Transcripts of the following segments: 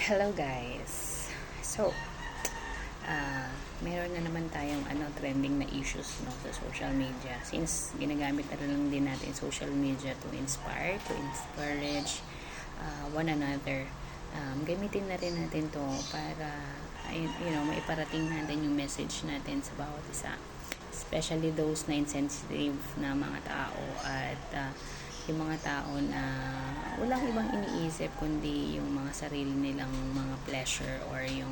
Hello guys. So, meron na naman tayong trending na issues sa social media. Since ginagamit na lang din natin social media to inspire, to encourage one another. Gamitin na rin natin to para maiparating natin yung message natin sa bawat isa. Especially those na insensitive na mga tao at yung mga tao na walang ibang iniisip kundi yung mga sarili nilang mga pleasure or yung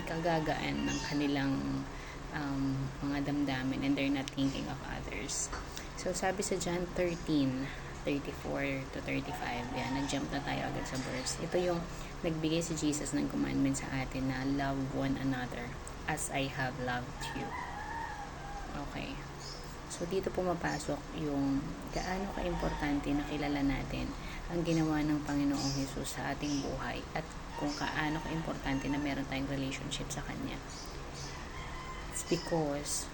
kagagaan ng kanilang mga damdamin, and they're not thinking of others. So sabi sa John 13:34 to 35, yan, nag-jump na tayo agad sa verse. Ito yung nagbigay si Jesus ng commandment sa atin na love one another as I have loved you. Okay. So, dito pumapasok yung gaano ka-importante na kilala natin ang ginawa ng Panginoong Hesus sa ating buhay at kung kaano ka-importante na meron tayong relationship sa Kanya. It's because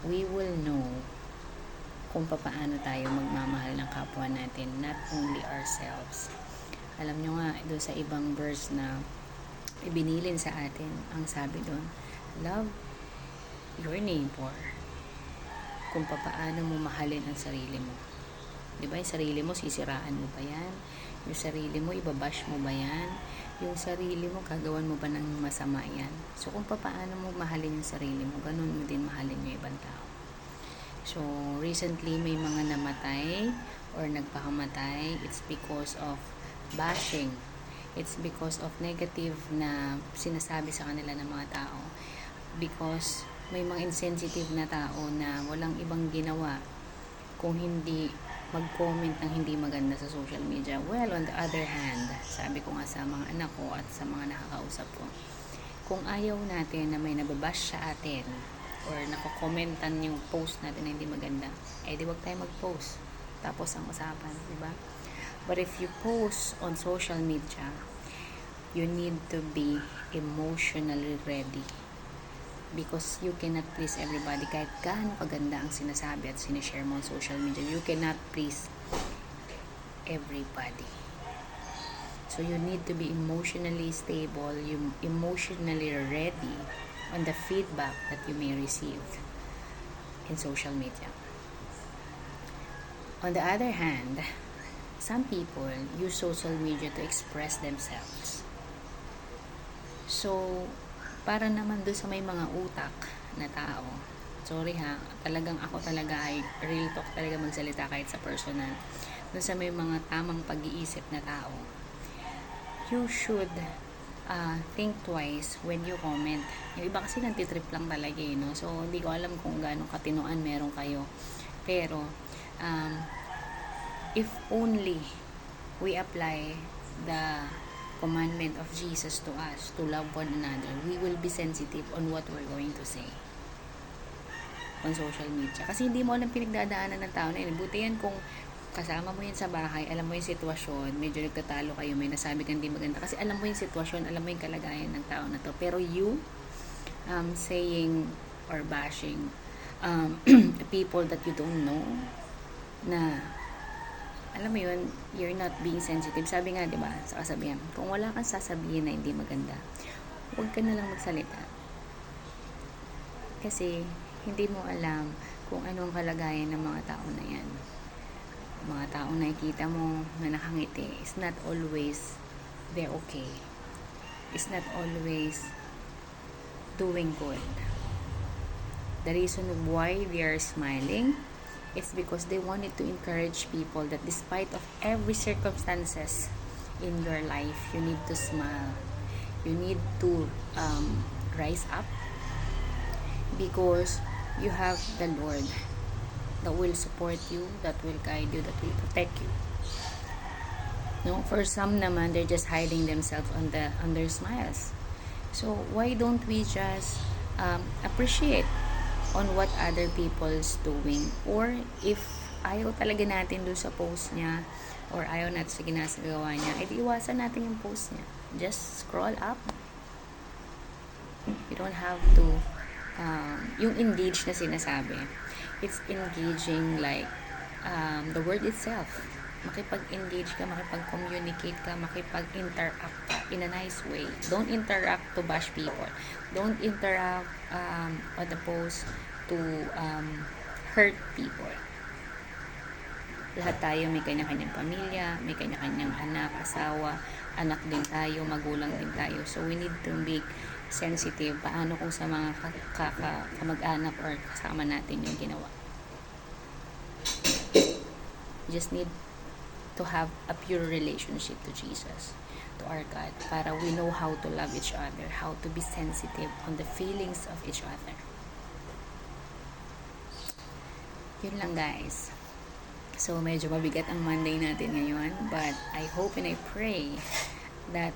we will know kung paano tayo magmamahal ng kapwa natin, not only ourselves. Alam nyo nga, doon sa ibang verse na ibinilin sa atin, ang sabi doon, love your neighbor. Kung paano mo mahalin ang sarili mo. Diba? Yung sarili mo, sisiraan mo ba yan? Yung sarili mo, ibabash mo ba yan? Yung sarili mo, gagawan mo ba ng masama yan? So, kung paano mo mahalin yung sarili mo, ganun mo din mahalin yung ibang tao. So, recently, may mga namatay or nagpakamatay. It's because of bashing. It's because of negative na sinasabi sa kanila ng mga tao. Because may mga insensitive na tao na walang ibang ginawa kung hindi mag-comment ng hindi maganda sa social media. Well, on the other hand, sabi ko nga sa mga anak ko at sa mga nakakausap ko, kung ayaw natin na may nababash sa atin or nakokomentan yung post natin na hindi maganda, di wag tayo mag-post. Tapos ang usapan, di ba? But if you post on social media, you need to be emotionally ready. Because you cannot please everybody. Kahit gaano kaganda ang sinasabi at sinishare mo on social media, you cannot please everybody. So you need to be emotionally stable, you emotionally ready on the feedback that you may receive in social media. On the other hand, some people use social media to express themselves. So, para naman doon sa may mga utak na tao, sorry ha, ako talaga ay real talk talaga magsalita kahit sa personal, doon sa may mga tamang pag-iisip na tao, you should think twice when you comment. Yung iba kasi nantitrip lang talaga no? So hindi ko alam kung gaano katinuan meron kayo, pero if only we apply the commandment of Jesus to us to love one another, we will be sensitive on what we're going to say on social media. Kasi hindi mo alam pinagdadaanan ng tao na yun. Buti yan kung kasama mo yun sa bahay, alam mo yung sitwasyon, medyo nagtatalo kayo, may nasabi kang hindi maganda. Kasi alam mo yung sitwasyon, alam mo yung kalagayan ng tao na to. Pero you saying or bashing people that you don't know, na alam mo yun, you're not being sensitive. Sabi nga, di ba, sa kasabihan, kung wala kang sasabihin na hindi maganda, huwag ka na lang magsalita. Kasi, hindi mo alam kung anong kalagayan ng mga tao na yan. Mga taong nakikita mo na nakangiti, it's not always they're okay. It's not always doing good. The reason why they are smiling, it's because they wanted to encourage people that despite of every circumstances in your life, you need to smile. You need to rise up because you have the Lord that will support you, that will guide you, that will protect you. No, for some naman, they're just hiding themselves on their smiles. So why don't we just appreciate on what other people's doing, or if ayaw talaga natin doon sa post niya or ayaw natin sa ginagawa niya, iwasan natin yung post niya. Just scroll up. You don't have to yung engage na sinasabi, it's engaging like the word itself. makipag-engage ka, makipag-communicate ka, makipag-interact ka in a nice way. Don't interact to bash people. Don't interact on the post to hurt people. Lahat tayo may kanya-kanyang pamilya, may kanya-kanyang anak, asawa, anak din tayo, magulang din tayo. So, we need to be sensitive. Paano kung sa mga kamag-anak or kasama natin yung ginawa. You just need to have a pure relationship to Jesus, to our God, para we know how to love each other, how to be sensitive on the feelings of each other. Yun lang, guys. So, medyo mabigat ang Monday natin ngayon, but I hope and I pray that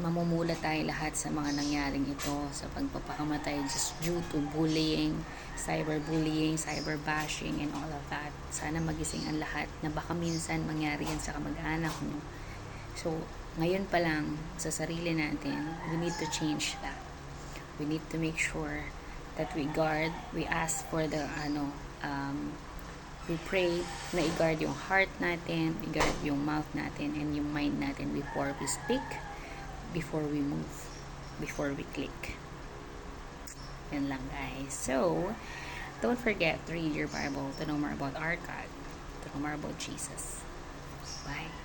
mamumula tayo lahat sa mga nangyaring ito, sa pagpapakamatay just due to bullying, cyberbullying, cyberbashing, and all of that. Sana magising ang lahat na baka minsan mangyari yan sa kamag-anak nyo. So, ngayon pa lang, sa sarili natin, we need to change that. We need to make sure that we guard, we ask for the, we pray na i-guard yung heart natin, i-guard yung mouth natin, and yung mind natin before we speak, before we move, before we click. Yan lang, guys. So, don't forget to read your Bible, to know more about our God, to know more about Jesus. Bye.